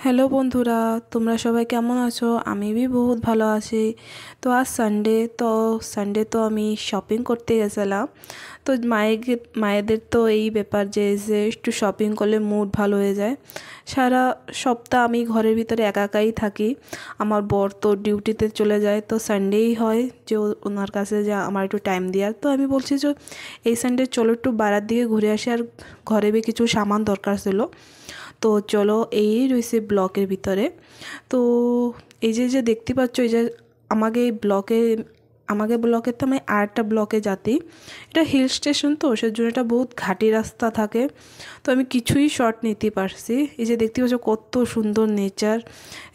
Hello বন্ধুরা, তোমরা সবাই কেমন আছো? আমি भी বহুত ভালো আছি। তো আজ সানডে তো আমি শপিং করতে গেছিলাম। তো মায়েদের তো এই ব্যাপার যে একটু শপিং করলে মুড ভালো হয়ে যায়। সারা সপ্তাহ আমি ঘরের ভিতরে একা একাই থাকি। আমার বর তো ডিউটিতে চলে যায়, তো সানডেই হয় যে ওনার কাছে যে আমার একটু টাইম দেওয়ার। তো আমি বলছি যে এই সানডে চলো একটু বাইরের দিকে ঘুরে আসি, আর ঘরে भी কিছু সামান দরকার ছিল। তো চলো এই রয়েছে ব্লকের ভিতরে। তো এই যে দেখতে পাচ্ছ, এই যে আমাকে এই ব্লকের তো আমি আরেকটা ব্লকে যাতি। এটা হিল স্টেশন, তো সেজন্য এটা বহুত ঘাটি রাস্তা থাকে। তো আমি কিছুই শর্ট নিতে পারছি। এই যে দেখতে পাচ্ছ কত সুন্দর নেচার।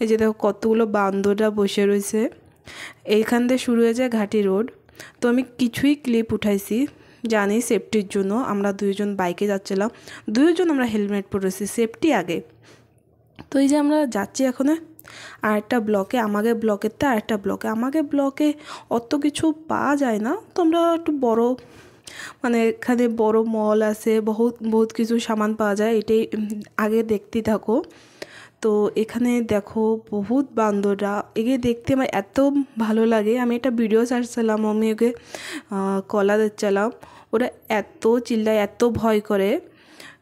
এই যে দেখো কতগুলো বান্দররা বসে রয়েছে। এইখান দিয়ে শুরু হয়ে যায় ঘাটি রোড। তো আমি কিছুই ক্লিপ উঠাইছি, জানি সেফটির জন্য। আমরা দুইজন বাইকে যাচ্ছিলাম, দুইজন আমরা হেলমেট পরেছি, সেফটি আগে। তো এই যে আমরা যাচ্ছি এখন আরেকটা ব্লকে, আমাকে ব্লকে অত কিছু পাওয়া যায় না। তো আমরা একটু বড়, মানে এখানে বড় মল আছে, বহুত বহুত কিছু সামান পাওয়া যায়। এটাই আগে দেখতে থাকো। তো এখানে দেখো বহুত বান্দররা, একে দেখতে আমার এত ভালো লাগে। আমি একটা ভিডিও ছাড়ছিলাম, আমি ওকে কলা দিচ্ছিলাম। ওরা এত চিল্লায়, এত ভয় করে,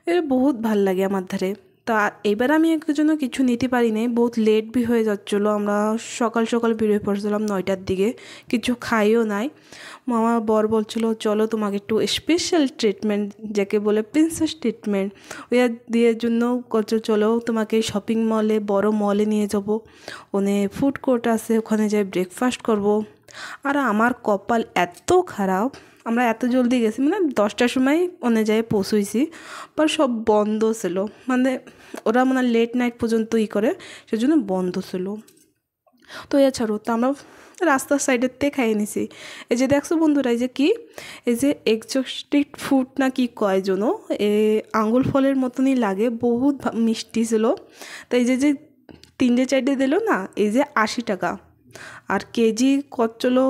এটা বহুত ভাল লাগে আমার ধারে। তা এবার আমি একটু জন্য কিছু নিতে পারি নাই, বহুত লেট भी হয়ে যাচ্ছিলো। আমরা সকাল সকাল বেরিয়ে পড়ছিলাম 9টার দিকে, কিছু খাইও নাই। মামা বর বলছিল চলো তোমাকে একটু স্পেশাল ট্রিটমেন্ট, যাকে বলে প্রিন্সেস ট্রিটমেন্ট, ওই দিয়ে জন্য করছো, চলো তোমাকে শপিং মলে, বড় মলে নিয়ে যাবো। ওখানে ফুড কোর্ট আছে, ওখানে যাই ব্রেকফাস্ট করব। আর আমার কপাল এত খারাপ, আমরা এত জলদি গেছি, মানে 10টার সময় যেয়ে পৌঁছেছি, পর সব বন্ধ ছিল। মানে ওরা মানে লেট নাইট পর্যন্ত করে, সেজন্য বন্ধ ছিল। তো এছাড়াও তো আমরা রাস্তার সাইডের থেকে খাইয়ে নিছি। এই যে দেখছো বন্ধুরা, এই যে কি, এই যে এক্সোটিক ফুড না কি কয় যেন, আঙুর ফলের মতনই লাগে, বহুত মিষ্টি ছিল। তো এই যে 3-4টে দিল না, এই যে 80 টাকা। আর কেজি কত চলো,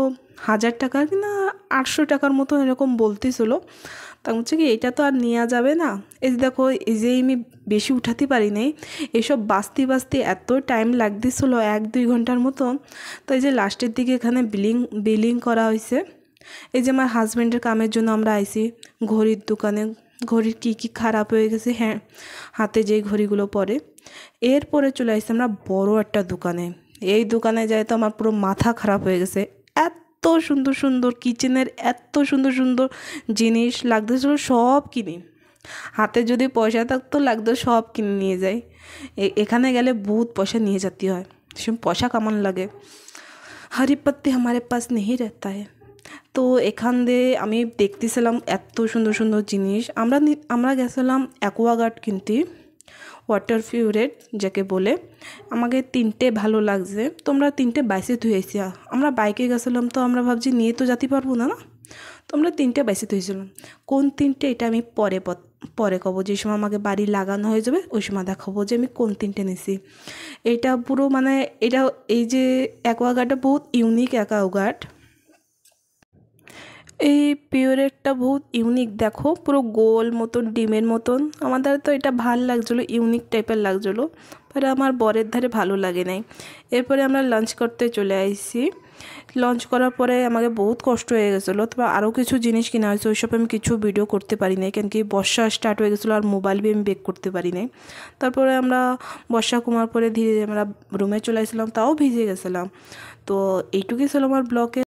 1000 টাকা কি না 800 টাকার মতো এরকম বলতেছিল। তা হচ্ছে কি, এটা তো আর নেওয়া যাবে না। এই যে দেখো, এই যে আমি বেশি উঠাতে পারি নাই, এসব বাঁচতে এত টাইম লাগতেছিল, 1-2 ঘন্টার মতো। তো এই যে লাস্টের দিকে এখানে বিলিং করা হয়েছে। এই যে আমার হাজব্যান্ডের কামের জন্য আমরা আইছি ঘড়ির দোকানে। ঘড়ির কী খারাপ হয়ে গেছে, হ্যাঁ, হাতে যেই ঘড়িগুলো পরে। এরপরে চলে আসছি আমরা বড় একটা দোকানে। এই দোকানে যাই তো আমার পুরো মাথা খারাপ হয়ে গেছে। এত সুন্দর সুন্দর কিচেনের, এত সুন্দর সুন্দর জিনিস লাগতেছিল, সব কিনি। হাতে যদি পয়সা থাকতো লাগতো সব কিনে নিয়ে যাই। এখানে গেলে বহুত পয়সা নিয়ে যেতে হয়, সব পয়সা কামান লাগে। হরি পত্তি हमारे पास नहीं रहता है। তো এখান দিয়ে আমি দেখতেছিলাম এত সুন্দর সুন্দর জিনিস। আমরা গেছিলাম অ্যাকোয়াগার্ড কিনতে, ওয়াটার পিউরেট যাকে বলে। আমাকে 3টে ভালো লাগছে, তো আমরা 3টে বাইসে ধুয়েছি। আমরা বাইকে গেছিলাম, তো আমরা ভাবছি নিয়ে তো যেতে পারবো না, না। তো আমরা 3টে বাইসে ধুয়েছিলাম। কোন 3টে এটা আমি পরে কব, যে সময় আমাকে বাড়ি লাগানো হয়ে যাবে ওই সময় দেখাবো যে আমি কোন 3টে নিছি। এটা পুরো মানে, এটা এই যে অ্যাকোয়াগার্ডটা বহুত ইউনিক অ্যাকোয়াগার্ড। এই পিওরেটটা বহুত ইউনিক, দেখো পুরো গোল মতন, ডিমের মতন। আমাদের তো এটা ভাল লাগছিলো, ইউনিক টাইপের লাগছিলো, পরে আমার বরের ধারে ভালো লাগে নাই। এরপরে আমরা লাঞ্চ করতে চলে আসছি। লঞ্চ করার পরে আমাকে বহুত কষ্ট হয়ে গেছিলো। তারপর আরও কিছু জিনিস কিনা হয়েছে, ওইসব আমি কিছু ভিডিও করতে পারি নাই, কেন কি বর্ষা স্টার্ট হয়ে গেছিলো, আর মোবাইল भी আমি বেক করতে পারি নাই। তারপরে আমরা বর্ষা কমার পরে ধীরে আমরা রুমে চলে আসলাম, তাও ভিজে গেছিলাম। তো এইটুকুই ছিল আমার ব্লগে।